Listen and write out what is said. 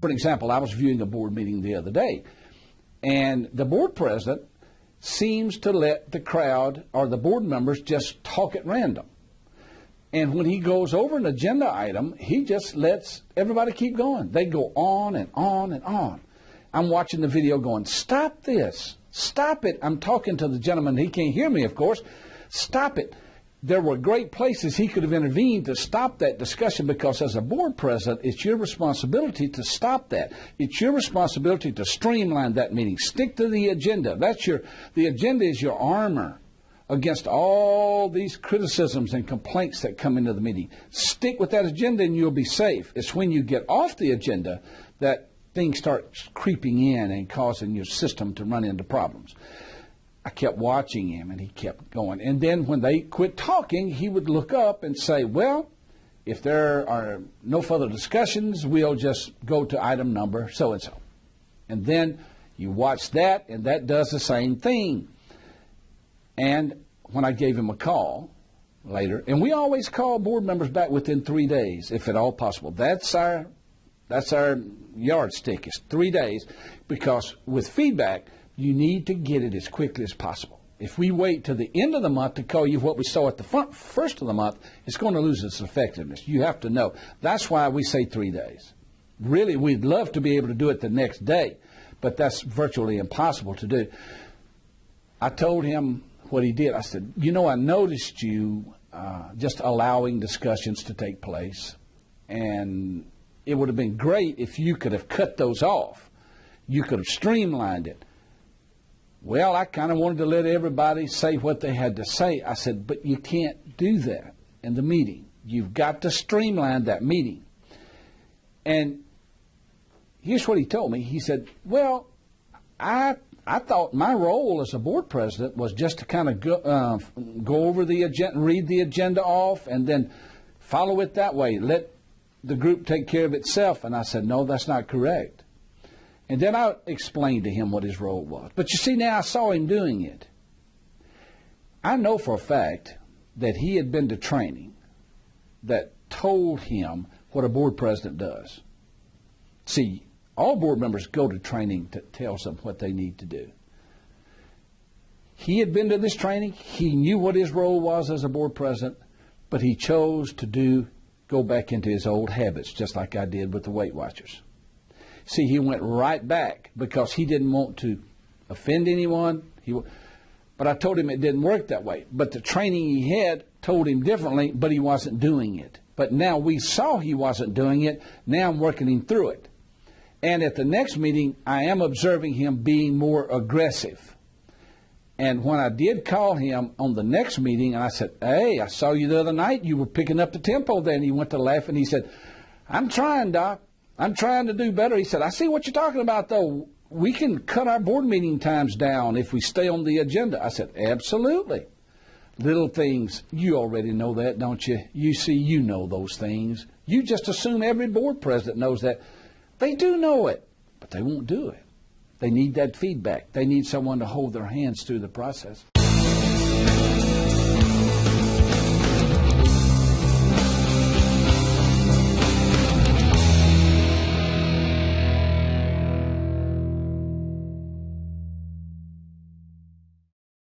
For example, I was viewing a board meeting the other day, and the board president seems to let the crowd or the board members just talk at random. And when he goes over an agenda item, he just lets everybody keep going. They go on and on and on. I'm watching the video going, stop this. Stop it. I'm talking to the gentleman. He can't hear me, of course. Stop it. There were great places he could have intervened to stop that discussion, because as a board president, it's your responsibility to stop that. It's your responsibility to streamline that meeting. Stick to the agenda. The agenda is your armor against all these criticisms and complaints that come into the meeting. Stick with that agenda and you'll be safe. It's when you get off the agenda that things start creeping in and causing your system to run into problems. I kept watching him, and he kept going. And then when they quit talking, he would look up and say, well, if there are no further discussions, we'll just go to item number so-and-so. And then you watch that, and that does the same thing. And when I gave him a call later, and we always call board members back within 3 days, if at all possible. That's our yardstick, is 3 days, because with feedback, you need to get it as quickly as possible. If we wait to the end of the month to call you what we saw at the first of the month, it's going to lose its effectiveness. You have to know. That's why we say 3 days. Really, we'd love to be able to do it the next day, but that's virtually impossible to do. I told him what he did. I said, I noticed you just allowing discussions to take place, and it would have been great if you could have cut those off. You could have streamlined it. Well, I kind of wanted to let everybody say what they had to say. I said, but you can't do that in the meeting. You've got to streamline that meeting. And here's what he told me. He said, well, I thought my role as a board president was just to kind of go over the agenda, read the agenda off, and then follow it that way. Let the group take care of itself. And I said, no, that's not correct. And then I explained to him what his role was. But you see, now I saw him doing it. I know for a fact that he had been to training that told him what a board president does. See, all board members go to training that tells them what they need to do. He had been to this training. He knew what his role was as a board president, but he chose to go back into his old habits, just like I did with the Weight Watchers. See, he went right back because he didn't want to offend anyone. But I told him it didn't work that way. But the training he had told him differently, but he wasn't doing it. But now we saw he wasn't doing it. Now I'm working him through it. And at the next meeting, I am observing him being more aggressive. And when I did call him on the next meeting, and I said, hey, I saw you the other night. You were picking up the tempo there. And he went to laugh, and he said, I'm trying, Doc. I'm trying to do better. He said, I see what you're talking about, though. We can cut our board meeting times down if we stay on the agenda. I said, absolutely. Little things, you already know that, don't you? You know those things. You just assume every board president knows that. They do know it, but they won't do it. They need that feedback. They need someone to hold their hands through the process.